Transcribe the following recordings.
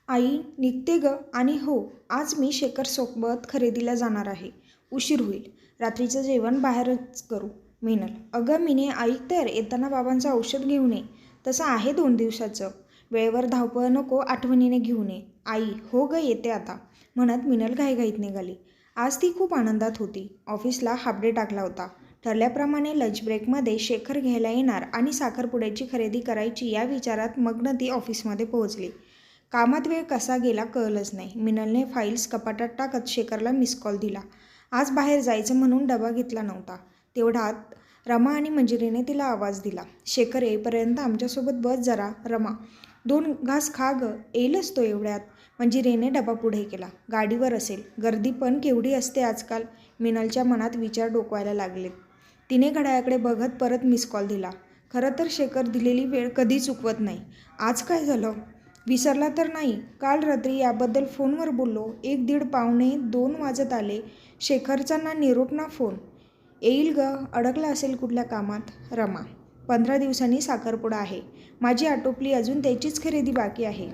आई निघते ग. आणि हो, आज मी शेखरसोबत खरेदीला जाणार आहे. उशीर होईल. रात्रीचं जेवण बाहेरच करू. मिनल, अगं मिने, ऐक तर, येताना बाबांचं औषध घेऊन ये. तसं आहे 2 दिवसाचं. वेळेवर धावपळ नको, आठवणीने घेऊन ये. आई, हो ग, येते आता, म्हणत मिनल घाईघाईत निघाली. आज ती खूप आनंदात होती. ऑफिसला हाफ डे टाकला होता. ठरल्याप्रमाणे लंच ब्रेकमध्ये शेखर घ्यायला येणार आणि साखरपुड्याची खरेदी करायची या विचारात मग्न ती ऑफिसमध्ये पोहोचली. कामात वेळ कसा गेला कळलंच नाही. मिनलने फाईल्स कपाटात टाकत शेखरला मिस कॉल दिला. आज बाहेर जायचं म्हणून डबा घेतला नव्हता. तेवढ्यात रमा आणि मंजिरीने तिला आवाज दिला. शेखर येईपर्यंत आमच्यासोबत बस जरा. रमा, 2 घास खा ग, येईलच तो एवढ्यात. मंजिरीने डबा पुढे केला. गाडीवर असेल. गर्दी पण केवढी असते आजकाल. मिनलच्या मनात विचार डोकवायला लागलेत. तिने घड्याळाकडे बघत परत मिस कॉल दिला. खरं तर शेखर दिलेली वेळ कधी चुकवत नाही. आज काय झालं? विसरला तर नाही? काल रात्री याबद्दल फोनवर बोललो. 1-1:30 पावणे 2 वाजत आले. शेखरचा ना निरोप ना फोन. येईल ग, अडकला असेल कुठल्या कामात. रमा, 15 दिवसांनी साखरपुडा आहे. माझी आटोपली, अजून त्याचीच खरेदी बाकी आहे.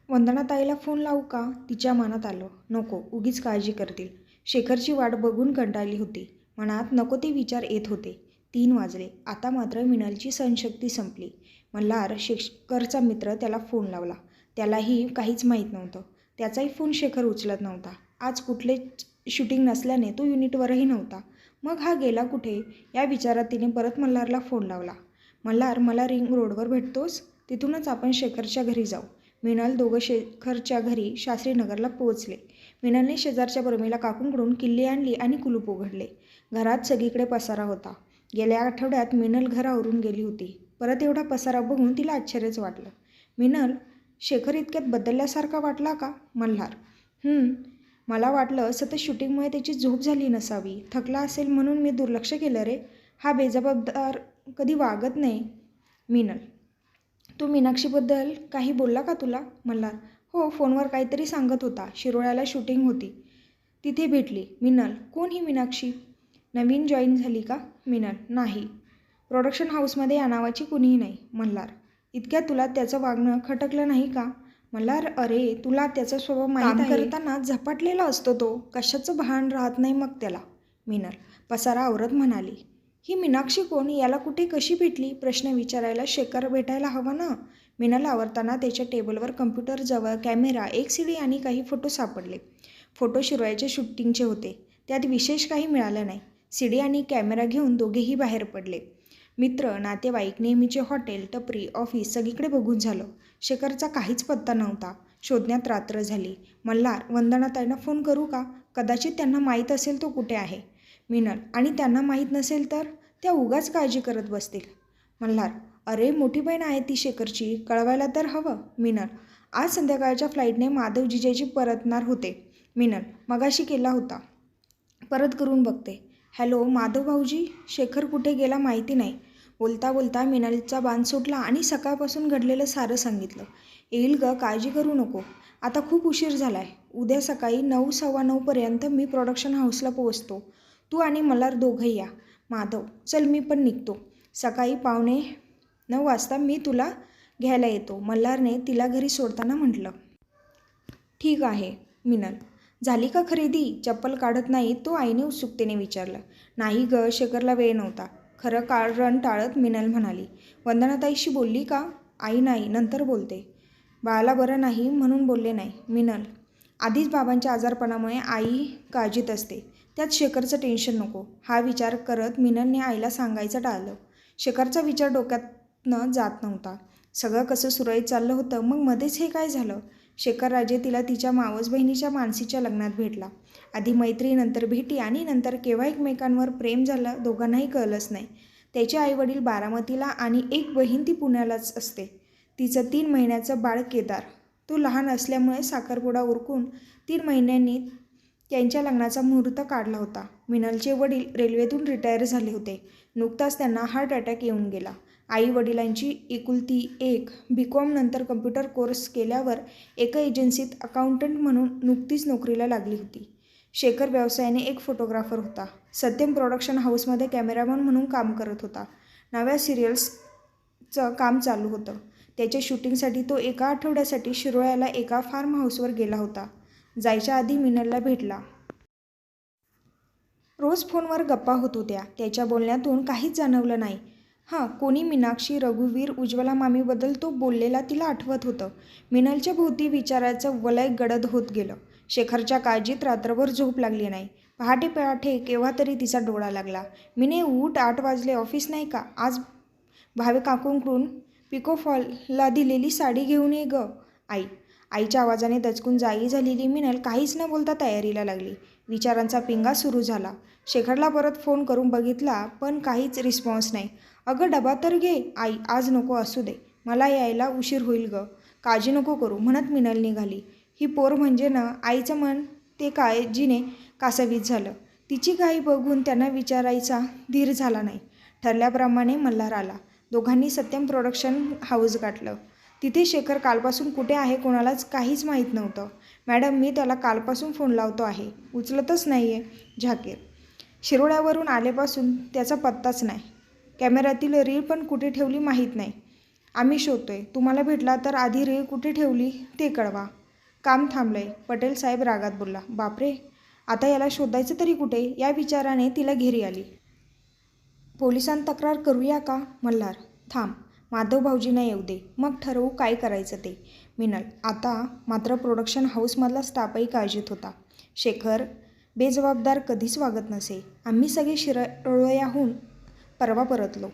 वंदनाताईला फोन लावू का? तिच्या मनात आलं. नको, उगीच काळजी करतील. शेखरची वाट बघून कंटाळली होती. मनात नको ते विचार येत होते. 3 वाजले. आता मात्र मिनलची सहनशक्ती संपली. मल्हार, शेखरचा मित्र, त्याला फोन लावला. त्यालाही काहीच माहीत नव्हतं. त्याचाही फोन शेखर उचलत नव्हता. आज कुठलेच शूटिंग नसल्याने तो युनिटवरही नव्हता. मग हा गेला कुठे या विचारात तिने परत मल्हारला फोन लावला. मल्हार, मला रिंग रोडवर भेटतोस? तिथूनच आपण शेखरच्या घरी जाऊ. मिनल दोघं शेखरच्या घरी शास्त्रीनगरला पोहोचले. मिनलने शेजारच्या प्रमिला काकूंकडून किल्ली आणली आणि कुलूप उघडले. घरात सगळीकडे पसारा होता. गेल्या आठवड्यात मिनल घर आवरून गेली होती. परत एवढा पसारा बघून तिला आश्चर्यच वाटलं. मिनल, शेखर इतक्यात बदलल्यासारखा वाटला का? मल्हार, मला वाटलं सतत शूटिंगमुळे त्याची झोप झाली नसावी. थकला असेल म्हणून मी दुर्लक्ष केलं रे. हा बेजबाबदार कधी वागत नाही. मिनल, तू मीनाक्षीबद्दल काही बोलला का तुला? मल्हार, हो, फोनवर काहीतरी सांगत होता. शिरोळ्याला शूटिंग होती, तिथे भेटली. मिनल, कोण ही मीनाक्षी? नवीन जॉईन झाली का? मिनल, नाही, प्रोडक्शन हाऊसमध्ये या नावाची कुणीही नाही. मल्हार, इतक्यात तुला त्याचं वागणं खटकलं नाही का? मल्हार, अरे, तुला त्याचा स्वभाव माहीत आहे. काम करताना झपाटलेला असतो तो. कशाचं भान राहत नाही मग त्याला. मिनल पसारा आवरत म्हणाली. ही मीनाक्षी कोण? याला कुठे कशी भेटली? प्रश्न विचारायला शेखर भेटायला हवा ना. मिनल आवरताना त्याच्या टेबलवर कम्प्युटरजवळ कॅमेरा, एक सीडी आणि काही फोटो सापडले. फोटो शिरोळ्याच्या शूटिंगचे होते. त्यात विशेष काही मिळालं नाही. सीडी आणि कॅमेरा घेऊन दोघेही बाहेर पडले. मित्र, नातेवाईक, नेहमीचे हॉटेल, टपरी, ऑफिस सगळीकडे बघून झालं. शेखरचा काहीच पत्ता नव्हता. शोधण्यात रात्र झाली. मल्हार, वंदनाताईंना फोन करू का? कदाचित त्यांना माहीत असेल तो कुठे आहे. मिनल, आणि त्यांना माहीत नसेल तर? त्या उगाच काळजी करत बसतील. मल्हार, अरे, मोठी बहीण आहे ती शेखरची, कळवायला तर हवं. मिनल, आज संध्याकाळच्या फ्लाईटने माधव जिजाजी परतणार होते. मिनल, मगाशी केला होता, परत करून बघते. हॅलो माधव भाऊजी, शेखर कुठे गेला माहिती नाही. बोलता बोलता मिनलचा बाण सुटला आणि सकाळपासून घडलेलं सारं सांगितलं. येईल ग, काळजी करू नको. आता खूप उशीर झालाय. उद्या सकाळी 9, 9:15 पर्यंत मी प्रोडक्शन हाऊसला पोहोचतो. तू आणि मल्हार दोघंही या. माधव, चल मी पण निघतो. सकाळी 8:45 वाजता मी तुला घ्यायला येतो, मल्हारने तिला घरी सोडताना म्हटलं. ठीक आहे. मिनल, झाली का खरेदी? चप्पल काढत नाही तो आईने उत्सुकतेने विचारलं. नाही ग, शेखरला वेळ नव्हता. खरं कारण टाळत मिनल म्हणाली. वंदनाताईशी बोलली का? आई नाही, नंतर बोलते. बाळाला बरं नाही म्हणून बोलले नाही. मिनल, आधीच बाबांच्या आजारपणामुळे आई काळजीत असते. त्यात शेखरचं टेन्शन नको. हा विचार करत मिनलने आईला सांगायचं टाळलं. शेखरचा विचार डोक्यातनं जात नव्हता. सगळं कसं सुरळीत चाललं होतं, मग मध्येच हे काय झालं? शेखर राजे तिला तिच्या मावस बहिणीच्या मानसीच्या लग्नात भेटला. आधी मैत्री, नंतर भेटी आणि नंतर केव्हा एकमेकांवर प्रेम झालं दोघांनाही कळलंच नाही. त्याचे आईवडील बारामतीला आणि एक बहीण ती पुण्यालाच असते. तिचं 3 महिन्याचं बाळ केदार. तो लहान असल्यामुळे साखरपुडा उरकून 3 महिन्यांनी त्यांच्या लग्नाचा मुहूर्त काढला होता. मिनलचे वडील रेल्वेतून रिटायर झाले होते. नुकताच त्यांना हार्ट अटॅक येऊन गेला. आई वडिलांची एकुलती एक, BCom नंतर कम्प्युटर कोर्स केल्यावर एका एजन्सीत अकाउंटंट म्हणून नुकतीच नोकरीला लागली होती. शेखर व्यवसायाने एक फोटोग्राफर होता. सत्यम प्रोडक्शन हाऊसमध्ये कॅमेरामन म्हणून काम करत होता. नव्या सिरियल्सचं काम चालू होतं. त्याच्या शूटिंगसाठी तो एका आठवड्यासाठी शिरोळ्याला एका फार्म हाऊसवर गेला होता. जायच्या आधी मिनलला भेटला. रोज फोनवर गप्पा होत होत्या. त्याच्या बोलण्यातून काहीच जाणवलं नाही. कोणी मीनाक्षी, रघुवीर, उज्ज्वला मामीबद्दल तो बोललेला तिला आठवत होतं. मिनलच्या भोवती विचाराचं वलय गडद होत गेलं. शेखरच्या काळजीत रात्रभर झोप लागली नाही. पहाटे पहाटे केव्हा तरी तिचा डोळा लागला. मिने उठ, 8 वाजले, ऑफिस नाही का? आज भावे काकूंकडून पिकोफॉलला दिलेली साडी घेऊन ये ग. आईच्या आवाजाने दचकून जागी झालेली मिनल काहीच न बोलता तयारीला लागली. विचारांचा पिंगा सुरू झाला. शेखरला परत फोन करून बघितला पण काहीच रिस्पॉन्स नाही. अगं डबा तर घे. आई, आज नको, असू दे, मला यायला उशीर होईल ग. काळजी नको करू म्हणत मिनल निघाली. ही पोर म्हणजे ना, आईचं मन ते काळजीने कासावीस झालं. तिची घाई बघून त्यांना विचारायचा धीर झाला नाही. ठरल्याप्रमाणे मल्हार आला. दोघांनी सत्यम प्रोडक्शन हाऊस गाठलं. तिथे शेखर कालपासून कुठे आहे कोणालाच काहीच माहीत नव्हतं. मॅडम, मी त्याला कालपासून फोन लावतो आहे, उचलतच नाही आहे. झाकीर, शिरोळ्यावरून आल्यापासून त्याचा पत्ताच नाही. कॅमेऱ्यातील रीळ पण कुठे ठेवली माहीत नाही. आम्ही शोधतोय. तुम्हाला भेटला तर आधी रीळ कुठे ठेवली ते कळवा. काम थांबलंय. पटेल साहेब रागात बोलला. बापरे, आता याला शोधायचं तरी कुठे? या विचाराने तिला घेरी आली. पोलिसांत तक्रार करूया का? मल्हार, थांब, माधव भाऊजींना येऊ दे, मग ठरवू काय करायचं ते. मिनल, आता मात्र प्रोडक्शन हाऊसमधला स्टाफही काळजीत होता. शेखर बेजबाबदार कधीच वागत नसे. आम्ही सगळे शिरोळ्याहून परवा परतलो.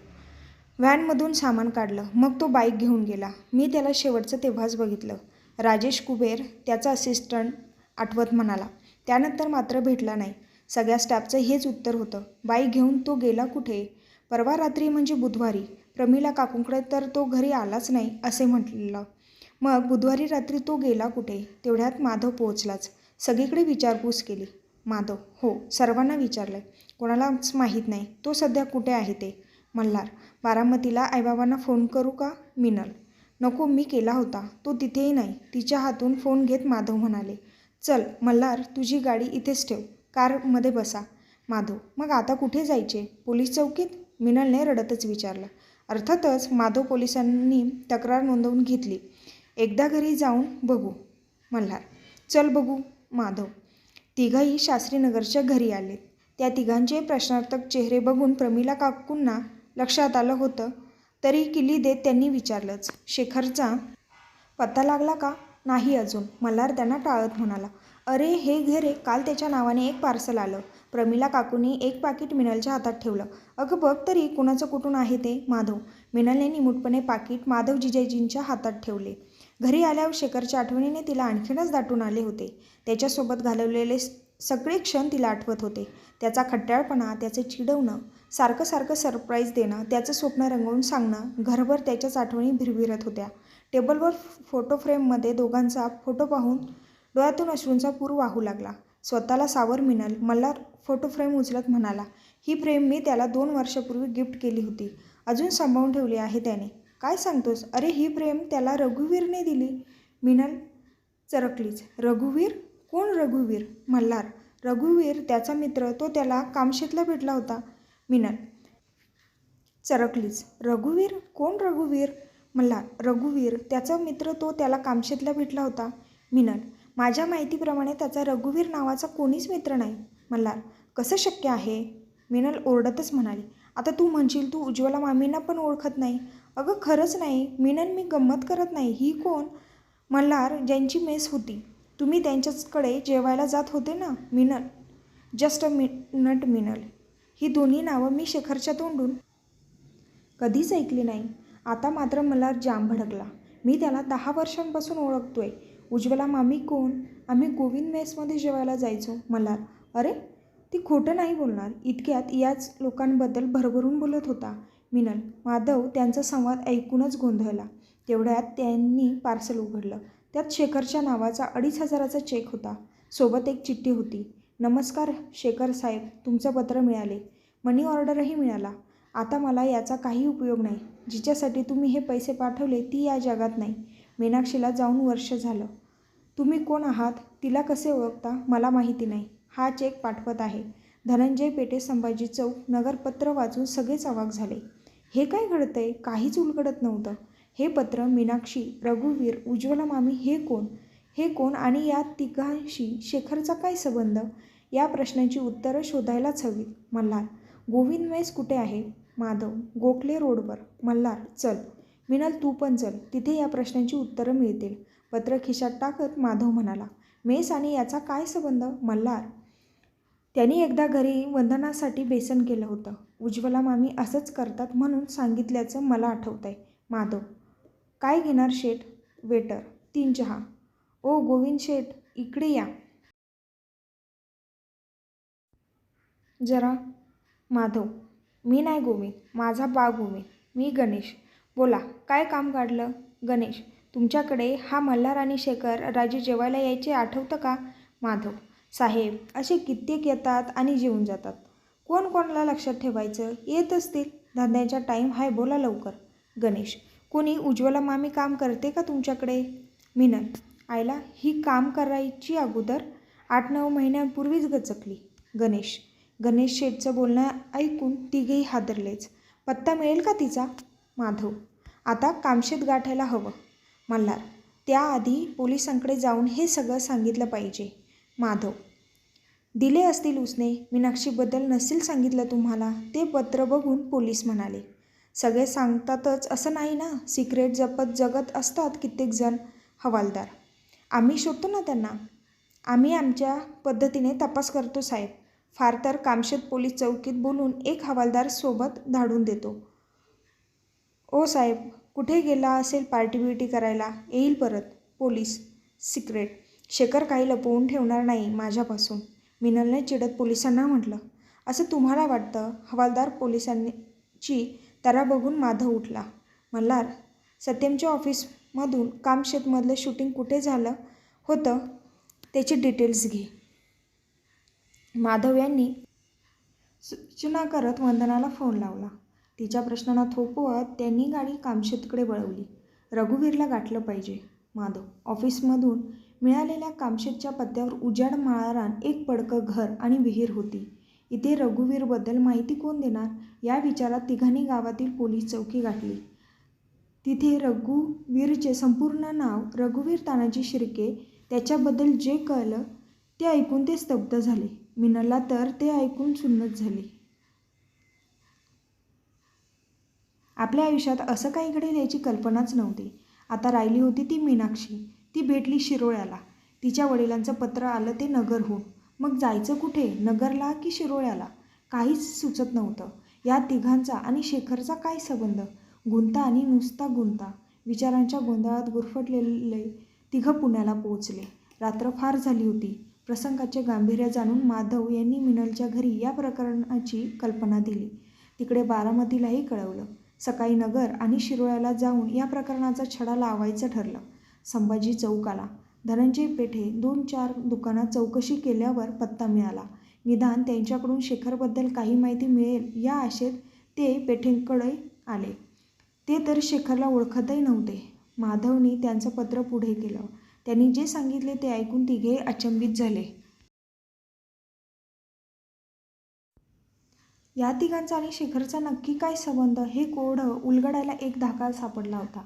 व्हॅनमधून सामान काढलं, मग तो बाईक घेऊन गेला. मी त्याला शेवटचं तेव्हाच बघितलं. राजेश कुबेर, त्याचा असिस्टंट, आठवत म्हणाला. त्यानंतर मात्र भेटला नाही. सगळ्या स्टाफचं हेच उत्तर होतं. बाईक घेऊन तो गेला कुठे? परवा रात्री म्हणजे बुधवारी. प्रमिला काकूंकडे तर तो घरी आलाच नाही असे म्हटलं. मग बुधवारी रात्री तो गेला कुठे? तेवढ्यात माधव पोहोचलाच. सगळीकडे विचारपूस केली. माधव, हो, सर्वांना विचारलंय, कोणालाच माहीत नाही तो सध्या कुठे आहे ते. मल्हार, बारामतीला आईबाबांना फोन करू का? मिनल, नको, मी केला होता, तो तिथेही नाही. तिच्या हातून फोन घेत माधव म्हणाले. चल मल्हार, तुझी गाडी इथेच ठेव, कारमध्ये बसा. माधव, मग आता कुठे जायचे? पोलीस चौकीत? मिनलने रडतच विचारलं. अर्थातच. माधव पोलिसांनी तक्रार नोंदवून घेतली. एकदा घरी जाऊन बघू. मल्हार, चल बघू. माधव. तिघंही शास्त्रीनगरच्या घरी आलेत. त्या तिघांचे प्रश्नार्थक चेहरे बघून प्रमिला काकूंना लक्षात आलं होतं. तरी किल्ली देत त्यांनी विचारलंच. शेखरचा पत्ता लागला का? नाही अजून. मल्हार त्यांना टाळत म्हणाला. अरे, हे घे रे, काल त्याच्या नावाने एक पार्सल आलं. प्रमिला काकूंनी एक पाकीट मिनलच्या हातात ठेवलं. अगं बघ तरी कुणाचं कुठून आहे ते. माधव. मिनलने निमूटपणे पाकीट माधव जिजाजींच्या हातात ठेवले. घरी आल्यावर शेखरच्या आठवणीने तिला आणखीनच दाटून आले होते. त्याच्यासोबत घालवलेले सगळे क्षण तिला आठवत होते. त्याचा खट्ट्याळपणा, त्याचं चिडवणं, सारखं सारखं सरप्राईज देणं, त्याचं स्वप्न रंगवून सांगणं, घरभर त्याच्याच आठवणी भिरभिरत होत्या. टेबलवर फोटो फ्रेममध्ये दोघांचा फोटो पाहून डोळ्यातून अश्रूंचा पूर वाहू लागला. स्वतःला सावर मिनल. मल्हार फोटो फ्रेम उचलत म्हणाला. ही फ्रेम मी त्याला 2 वर्षापूर्वी गिफ्ट केली होती. अजून सांभाळून ठेवली आहे त्याने. काय सांगतोस? अरे, ही फ्रेम त्याला रघुवीरने दिली. मिनल चरकलीच. रघुवीर? कोण रघुवीर? मल्हार, रघुवीर त्याचा मित्र, तो त्याला कामशेतला भेटला होता. मिनल चरकलीच. रघुवीर? कोण रघुवीर? मल्हार, रघुवीर त्याचा मित्र, तो त्याला कामशेतला भेटला होता. मिनल, माझ्या माहितीप्रमाणे त्याचा रघुवीर नावाचा कोणीच मित्र नाही. मल्हार, कसं शक्य आहे? मिनल ओरडतच म्हणाली. आता तू म्हणशील तू उज्ज्वला मामींना पण ओळखत नाही. अगं खरंच नाही मिनल, मी गंमत करत नाही. ही कोण? मल्हार, ज्यांची मेस होती. तुम्ही त्यांच्याकडे जेवायला जात होते ना. Minal, just a minute Minal, ही दोन्ही नावं मी शेखरच्या तोंडून कधीच ऐकली नाही. आता मात्र मल्हार जाम भडकला. मी त्याला 10 वर्षांपासून ओळखतोय. उज्ज्वला मामी कोण? आम्ही गोविंद मेसमध्ये जेवायला जायचो. मल्हार, अरे, ती खोटं नाही बोलणार. इतक्यात याच लोकांबद्दल भरभरून बोलत होता. मिनल. माधव त्यांचा संवाद ऐकूनच गोंधळला. तेवढ्यात त्यांनी पार्सल उघडलं. त्यात शेखरच्या नावाचा 2,500चा चेक होता. सोबत एक चिठ्ठी होती. नमस्कार शेखर साहेब, तुमचं पत्र मिळाले. मनी ऑर्डरही मिळाला. आता मला याचा काही उपयोग नाही. जिच्यासाठी तुम्ही हे पैसे पाठवले ती या जगात नाही. मीनाक्षीला जाऊन वर्ष झालं. तुम्ही कोण आहात? तिला कसे ओळखता? मला माहिती नाही. हा चेक पाठवत आहे. धनंजय पेठे, संभाजी चौक, नगर. पत्र वाचून सगळेच अवाक झाले. हे काय घडतंय? काहीच उलगडत नव्हतं. हे पत्र, मीनाक्षी, रघुवीर, उज्ज्वला मामी हे कोण आणि या तिघांशी शेखरचा काय संबंध? या प्रश्नांची उत्तरं शोधायलाच हवीत. मल्हार: गोविंद मेस कुठे आहे? माधव: गोखले रोडवर. मल्हार: चल. मिनल तू पण चल, तिथे या प्रश्नांची उत्तरं मिळतील. पत्र खिशात टाकत माधव म्हणाला, मेस आणि याचा काय संबंध? मल्हार: त्यांनी एकदा घरी वंदनासाठी बेसन केलं होतं. उज्ज्वला मामी असंच करतात म्हणून सांगितल्याचं मला आठवतंय. माधव: काय घेणार शेठ? वेटर: 3 चहा. ओ गोविंद शेठ, इकडे या जरा. माधव: मी नाही गोविंद, माझा बा गोविंद. मी गणेश. बोला, काय काम काढलं? गणेश: तुमच्याकडे हा मल्हार आणि शेखर राजे जेवायला यायचे आठवतं का? माधव: साहेब, असे कित्येक येतात आणि जेवून जातात. कोण कोणाला लक्षात ठेवायचं? येत असतील. धंद्याचा टाईम हाय, बोला लवकर. गणेश: कोणी उज्ज्वला मामी काम करते का तुमच्याकडे? मिनल: आईला ही काम करायची अगोदर 8-9 महिन्यांपूर्वीच गचकली. गणेश शेठचं बोलणं ऐकून तिघेही हादरलेच. पत्ता मिळेल का तिचा? माधव: आता कामशेत गाठायला हवं. मल्हार: त्याआधी पोलिसांकडे जाऊन हे सगळं सांगितलं पाहिजे. माधव: दिले असतील उसने. मीनाक्षीबद्दल नसेल सांगितलं तुम्हाला. ते पत्र बघून पोलीस म्हणाले. सगळे सांगतातच असं नाही ना. सिक्रेट जगत असतात कित्येक जण. हवालदार: आम्ही शोधतो ना त्यांना. आम्ही आमच्या पद्धतीने तपास करतो साहेब. फार तर कामशेत पोलीस चौकीत बोलून एक हवालदार सोबत धाडून देतो. ओ साहेब, कुठे गेला असेल पार्टी बिर्टी करायला, येईल परत. Police: secret. शेखर काही लपवून ठेवणार नाही माझ्यापासून. मिनलने चिडत पोलिसांना म्हटलं. असं तुम्हाला वाटतं? हवालदार पोलिसांची तरा बघून माधव उठला. मल्हार: सत्यमच्या ऑफिसमधून कामशेतमधलं शूटिंग कुठे झालं होतं त्याची डिटेल्स घे. माधव यांनी सूचना करत वंदनाला फोन लावला. तिच्या प्रश्नांना थोपवत त्यांनी गाडी कामशेतकडे वळवली. रघुवीरला गाठलं पाहिजे. माधव: ऑफिसमधून मिळालेल्या कामशेतच्या पत्त्यावर उजाड माळरान, एक पडकं घर आणि विहीर होती. इथे रघुवीरबद्दल माहिती कोण देणार? या विचारात तिघांनी गावातील पोलीस चौकी गाठली. तिथे रघुवीरचे संपूर्ण नाव रघुवीर तानाजी शिर्के. त्याच्याबद्दल जे कळलं ते ऐकून ते स्तब्ध झाले. मिनलला तर ते ऐकून सुन्नत झाली. आपल्या आयुष्यात असं काही घडेल याची कल्पनाच नव्हती. आता राहिली होती ती मीनाक्षी. ती भेटली शिरोळ्याला. तिच्या वडिलांचं पत्र आलं ते नगरहून. मग जायचं कुठे? नगरला की शिरोळ्याला? काहीच सुचत नव्हतं. या तिघांचा आणि शेखरचा काय संबंध? गुंता आणि नुसता गुंता. विचारांच्या गोंधळात गुरफटलेले तिघं पुण्याला पोहोचले. रात्र फार झाली होती. प्रसंगाचे गांभीर्य जाणून माधव यांनी मिनलच्या घरी या प्रकरणाची कल्पना दिली. तिकडे बारामतीलाही कळवलं. सकाळी नगर आणि शिरोळ्याला जाऊन या प्रकरणाचा छडा लावायचं ठरलं. संभाजी चौक आला. धनंजय पेठे 2-4 दुकानात चौकशी केल्यावर पत्ता मिळाला. निदान त्यांच्याकडून शेखरबद्दल काही माहिती मिळेल या आशेत ते पेठेंकडे आले. ते तर शेखरला ओळखतही नव्हते. माधवनी त्यांचं पत्र पुढे केलं. त्यांनी जे सांगितले ते ऐकून तिघे अचंबित झाले. या तिघांचा आणि शेखरचा नक्की काय संबंध? हे कोडं उलगडायला एक धागा सापडला होता.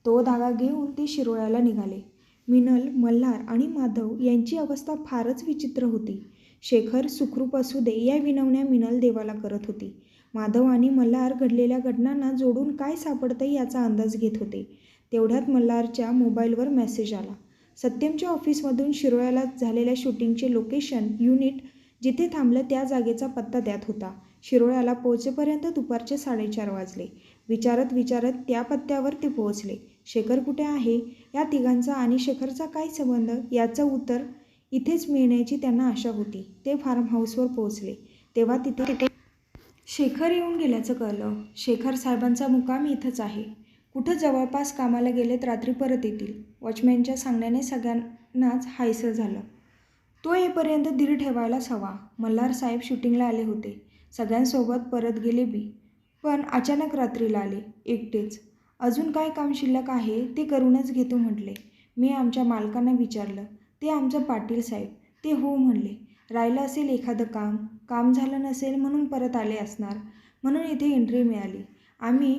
तो धागा घेऊन ते शिरोळ्याला निघाले. मिनल, मल्हार आणि माधव यांची अवस्था फारच विचित्र होती. शेखर सुखरूप असू दे या विनवण्या मिनल देवाला करत होती. माधव आणि मल्हार घडलेल्या घटनांना जोडून काय सापडतंय याचा अंदाज घेत होते. तेवढ्यात मल्हारच्या मोबाईलवर मेसेज आला. सत्यमच्या ऑफिसमधून शिरोळ्याला झालेल्या शूटिंगचे लोकेशन युनिट जिथे थांबलं त्या जागेचा पत्ता त्यात होता. शिरोळ्याला पोहोचेपर्यंत दुपारचे 4:30 वाजले. विचारत त्या पत्त्यावर ते पोहोचले. शेखर कुठे आहे? या तिघांचा आणि शेखरचा काय संबंध? याचं उत्तर इथेच मिळण्याची त्यांना आशा होती. ते फार्म हाऊसवर पोहोचले तेव्हा तिथे शेखर येऊन गेल्याचं कळलं. शेखर साहेबांचा मुक्काम इथंच आहे. कुठं जवळपास कामाला गेलेत, रात्री परत येतील. वॉचमॅनच्या सांगण्याने सगळ्यांनाच हायसं झालं. तो येईपर्यंत धीर ठेवायलाच हवा. मल्हार साहेब शूटिंगला आले होते. सगळ्यांसोबत परत गेले बी. पण अचानक रात्रीला आले, एकटेच. अजून काय काम शिल्लक आहे ते करूनच घेतो म्हटले. मी आमच्या मालकांना विचारलं. ते आमचं पाटील साहेब. ते हो म्हणले. राहिलं असेल एखादं काम झालं नसेल म्हणून परत आले असणार. म्हणून इथे एंट्री मिळाली. आम्ही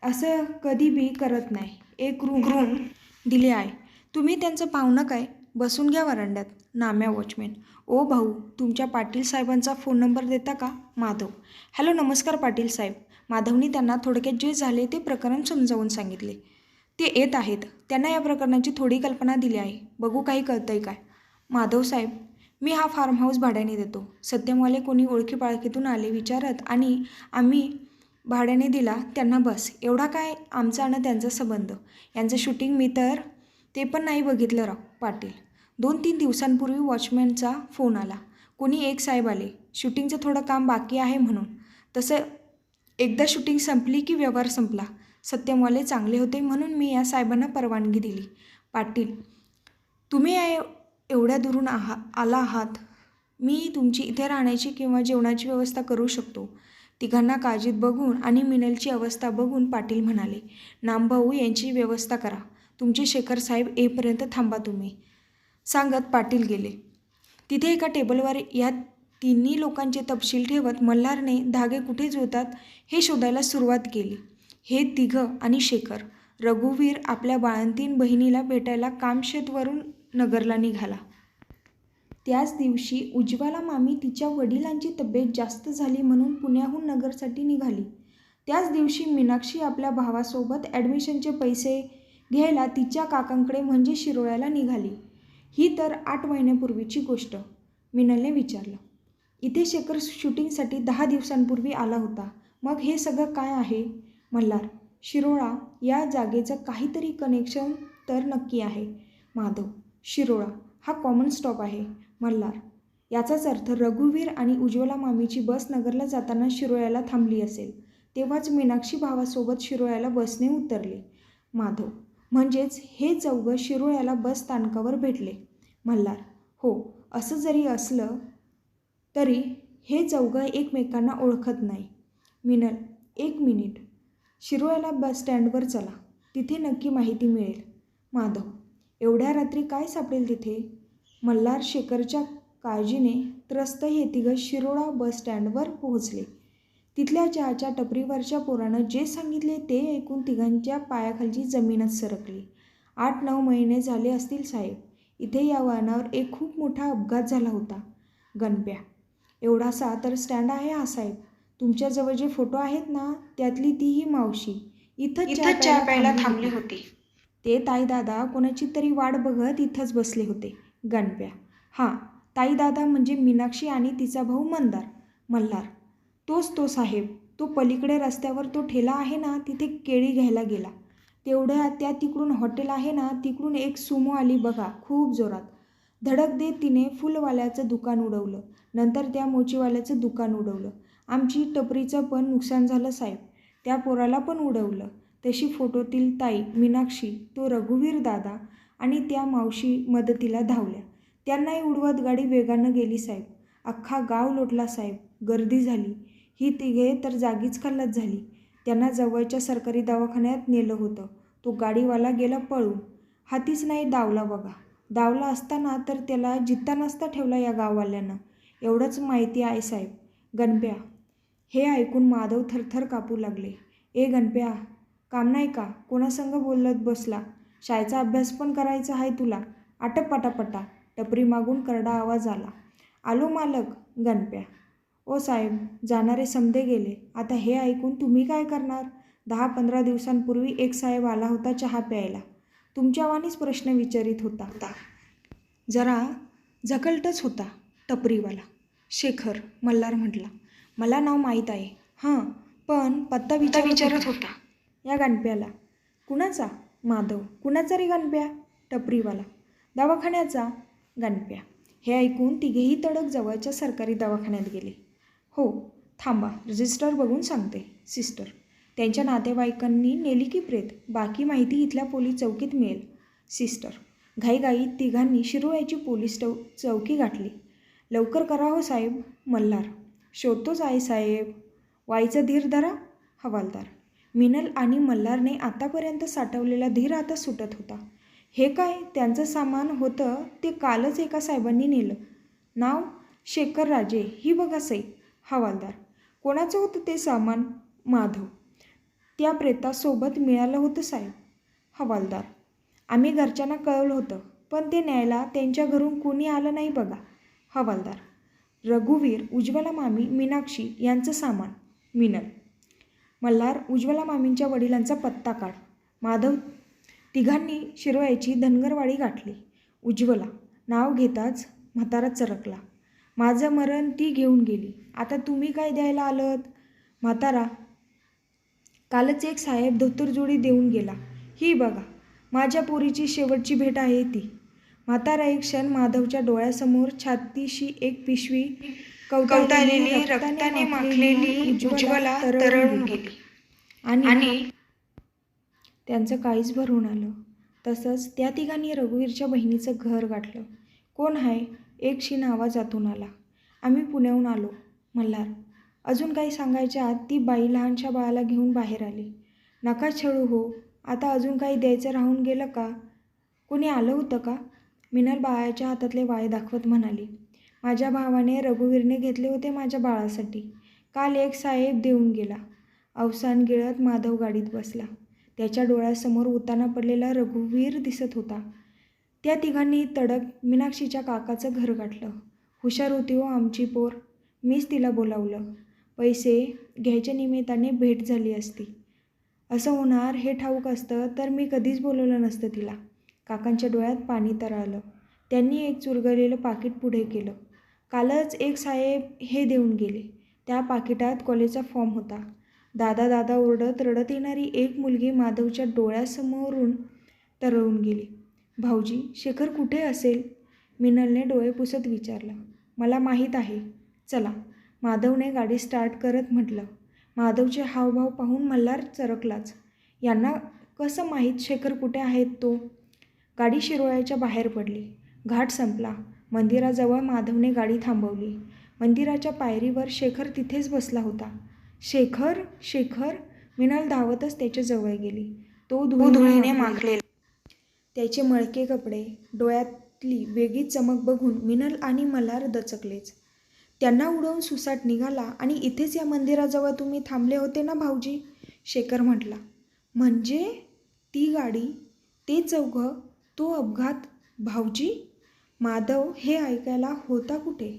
असं कधी बी करत नाही. एक रूम दिली आहे. तुम्ही त्यांचं पाहुणं काय? बसून घ्या वरांड्यात. नाम्या वॉचमॅन. ओ भाऊ, तुमच्या पाटील साहेबांचा फोन नंबर देता का? माधव. हॅलो, नमस्कार पाटील साहेब. माधवनी त्यांना थोडक्यात जे झाले ते प्रकरण समजावून सांगितले. ते येत आहेत. त्यांना या प्रकरणाची थोडी कल्पना दिली आहे. बघू काही कळतंय काय? माधव साहेब, मी हा फार्म हाऊस भाड्याने देतो. सत्यमवाले कोणी ओळखी पाळखीतून आले विचारत आणि आम्ही भाड्याने दिला त्यांना बस. एवढा काय आमचा आणि त्यांचा संबंध. यांचं शूटिंग मी तर ते पण नाही बघितलं राव पाटील. 2-3 दिवसांपूर्वी वॉचमॅनचा फोन आला. कोणी एक साहेब आले. शूटिंगचं थोडं काम बाकी आहे म्हणून. तसं एकदा शूटिंग संपली की व्यवहार संपला. सत्यमवाले चांगले होते म्हणून मी या साहेबांना परवानगी दिली. पाटील, तुम्ही एवढ्या दुरून आला आहात. मी तुमची इथे राहण्याची किंवा जेवणाची व्यवस्था करू शकतो. तिघांना काळजीत बघून आणि मिनलची अवस्था बघून पाटील म्हणाले, नामभाऊ यांची व्यवस्था करा. तुमचे शेखर साहेब येईपर्यंत थांबा तुम्ही, सांगत पाटील गेले. तिथे एका टेबलवर या तिन्ही लोकांचे तपशील ठेवत मल्हारने धागे कुठे जुळतात हे शोधायला सुरुवात केली. हे तिघं आणि शेखर. रघुवीर आपल्या बाळंतीण बहिणीला भेटायला कामशेतवरून नगरला निघाला. त्याच दिवशी उज्ज्वला मामी तिच्या वडिलांची तब्येत जास्त झाली म्हणून पुण्याहून नगरसाठी निघाली. त्याच दिवशी मीनाक्षी आपल्या भावासोबत ॲडमिशनचे पैसे घ्यायला तिच्या काकांकडे म्हणजे शिरोळ्याला निघाली. ही तर 8 महिन्यापूर्वीची गोष्ट. मिनलने विचारलं. इथे शेखर शूटिंगसाठी 10 दिवसांपूर्वी आला होता. मग हे सगळं काय आहे? मल्हार. शिरोळा या जागेचं काहीतरी कनेक्शन तर नक्की आहे. माधव. शिरोळा हा कॉमन स्टॉप आहे. मल्हार. याचाच अर्थ रघुवीर आणि उज्ज्वला मामीची बस नगरला जाताना शिरोळ्याला थांबली असेल. तेव्हाच मीनाक्षी भावासोबत शिरोळ्याला बसने उतरले. माधव. म्हणजेच हे चौघं शिरोळ्याला बस स्थानकावर भेटले. मल्हार. हो, असं जरी असलं तरी हे चौघं एकमेकांना ओळखत नाही. मिनल. 1 मिनिट. शिरोळ्याला बस स्टँडवर चला. तिथे नक्की माहिती मिळेल. माधव. एवढ्या रात्री काय सापडेल तिथे? मल्हार. शेखरच्या काळजीने त्रस्त हे तिघं शिरोळा बस स्टँडवर पोहोचले. तिथल्या चहाच्या टपरीवरच्या पोरानं जे सांगितले ते ऐकून तिघांच्या पायाखालची जमीनच सरकली. 8-9 महिने झाले असतील साहेब. इथे या वळणावर एक खूप मोठा अपघात झाला होता. गणप्या. एवढासा तर स्टँड आहे हा साहेब. तुमच्याजवळ जे फोटो आहेत ना त्यातली ती ही मावशी इथंच चहा प्यायला थांबली होती. ते ताईदादा कोणाची तरी वाट बघत इथंच बसले होते. गणप्या. हां, ताईदादा म्हणजे मीनाक्षी आणि तिचा भाऊ मंदार. मल्हार. तोच तो साहेब. तो पलीकडे रस्त्यावर तो ठेला आहे ना तिथे केळी घ्यायला गेला. तेवढ्या त्या तिकडून हॉटेल आहे ना तिकडून एक सुमो आली बघा खूप जोरात. धडक देत तिने फुलवाल्याचं दुकान उडवलं. नंतर त्या मोचीवाल्याचं दुकान उडवलं. आमची टपरीचं पण नुकसान झालं साहेब. त्या पोराला पण उडवलं. तशी फोटोतील ताई मीनाक्षी, तो रघुवीर दादा आणि त्या मावशी मदतीला धावल्या. त्यांनाही उडवत गाडी वेगानं गेली साहेब. अख्खा गाव लोटला साहेब. गर्दी झाली. ही तिघे तर जागीच खल्लास झाली. त्यांना जवळच्या सरकारी दवाखान्यात नेलं होतं. तो गाडीवाला गेला पळून. हातीच नाही दावला बघा. दावला असताना तर त्याला जित्ता नसता ठेवला या गाववाल्यानं. एवढंच माहिती आहे साहेब. गणप्या. हे ऐकून माधव थरथर कापू लागले. ए गणप्या, काम नाही का? कोणासंग बोलत बसला? शाळेचा अभ्यास पण करायचा आहे तुला. आटप पटापटा. टपरी मागून करडा आवाज आला. आलो मालक. गणप्या. ओ साहेब, जाणारे समधे गेले. आता हे ऐकून तुम्ही काय करणार? 10-15 दिवसांपूर्वी एक साहेब आला होता चहा प्यायला. तुमच्यावानीच प्रश्न विचारित होता. जरा झकलटच होता. टपरीवाला. शेखर. मल्हार म्हटला. मला नाव माहीत आहे. हां, पण पत्ता विचारत होता या गणप्याला. कुणाचा? माधव. कुणाचा रे गणप्या? टपरीवाला. दवाखान्याचा. गणप्या. हे ऐकून तिघेही तडक जवळच्या सरकारी दवाखान्यात गेले. हो, थांबा, रजिस्टर बघून सांगते. सिस्टर. त्यांच्या नातेवाईकांनी नेली की प्रेत? बाकी माहिती इथल्या पोलीस चौकीत मिळेल. सिस्टर. घाईघाईत तिघांनी शिरोळ्याची पोलीस चौकी गाठली. लवकर करा हो साहेब. मल्हार. शोधतोच आहे साहेब. वाईचा धीर धरा. हवालदार. मिनल आणि मल्हारने आतापर्यंत साठवलेला धीर आता सुटत होता. हे काय? त्यांचं सामान होतं ते कालच एका साहेबांनी नेलं. नाव? शेखर राजे. ही बघा सई. हवालदार. कोणाचं होतं ते सामान? माधव. त्या प्रेतासोबत मिळालं होतं साहेब. हवालदार: आम्ही घरच्यांना कळवलं होतं, पण ते न्यायला त्यांच्या घरून कोणी आलं नाही बघा. हवालदार: रघुवीर, उज्ज्वला मामी, मीनाक्षी यांचं सामान. मिनल: मल्हार, उज्ज्वला मामींच्या वडिलांचा पत्ता काढ. माधव तिघांनी शिरोयाची धनगरवाडी गाठली. उज्ज्वला नाव घेताच म्हातारा चरकला: माझं मरण ती घेऊन गेली, आता तुम्ही काय द्यायला आलत? म्हातारा: कालच एक साहेब धोतरजोडी देऊन गेला, ही बघा, माझ्या पोरीची शेवटची भेट आहे ती. म्हातारा एक क्षण माधवच्या डोळ्यासमोर छातीशी एक पिशवी कवटाळलेली रक्ताने माखलेली उज्ज्वला तरळून गेली आणि त्यांचं काळीज भरून आलं. तसंच त्या तिघांनी रघुवीरच्या बहिणीचं घर गाठलं. कोण आहे? एक क्षीण आवाज आतून आला: आम्ही पुण्याहून आलो. मल्हार: अजून काही सांगायच्या आत ती बाई लहानशा बाळाला घेऊन बाहेर आली. नका छळू हो, आता अजून काही द्यायचं राहून गेलं का? कोणी आलं होतं का? मिनल बाळाच्या हातातले वाळे दाखवत म्हणाली: माझ्या भावाने रघुवीरने घेतले होते माझ्या बाळासाठी. काल एक साहेब देऊन गेला. अवसान गिळत माधव गाडीत बसला. त्याच्या डोळ्यासमोर उताना पडलेला रघुवीर दिसत होता. त्या तिघांनी तडक मीनाक्षीच्या काकाचं घर गाठलं. हुशार होती हो आमची पोर, मीच तिला बोलावलं. पैसे घ्यायच्या निमित्ताने भेट झाली असती. असं होणार हे ठाऊक असतं तर मी कधीच बोलवलं नसतं तिला. काकांच्या डोळ्यात पाणी तरळलं. त्यांनी एक चुरगळलेलं पाकीट पुढे केलं. कालच एक साहेब हे देऊन गेले. त्या पाकिटात कॉलेजचा फॉर्म होता. दादा दादा ओरडत रडत येणारी एक मुलगी माधवच्या डोळ्यासमोरून तरळून गेली. भाऊजी, शेखर कुठे असेल? मिनलने डोळे पुसत विचारलं. मला माहीत आहे, चला. माधवने गाडी स्टार्ट करत म्हटलं. माधवचे हावभाव पाहून मल्हार चरकलाच. यांना कसं माहीत शेखर कुठे आहेत तो? गाडी शिरोळ्याच्या बाहेर पडली. घाट संपला. मंदिराजवळ माधवने गाडी थांबवली. मंदिराच्या पायरीवर शेखर तिथेच बसला होता. शेखर, शेखर! मिनल धावतच त्याच्या जवळ गेली. तो धुळीने माखलेला. त्याचे मळके कपडे, डोळ्यातली वेगळी चमक बघून मिनल आणि मल्हार दचकलेच. त्यांना उडवून सुसाट निघाला आणि इथेच या मंदिराजवळ तुम्ही थांबले होते ना भाऊजी? शेखर म्हटला. म्हणजे ती गाडी, ते चौघं, तो अपघात? भाऊजी? माधव हे ऐकायला होता कुठे?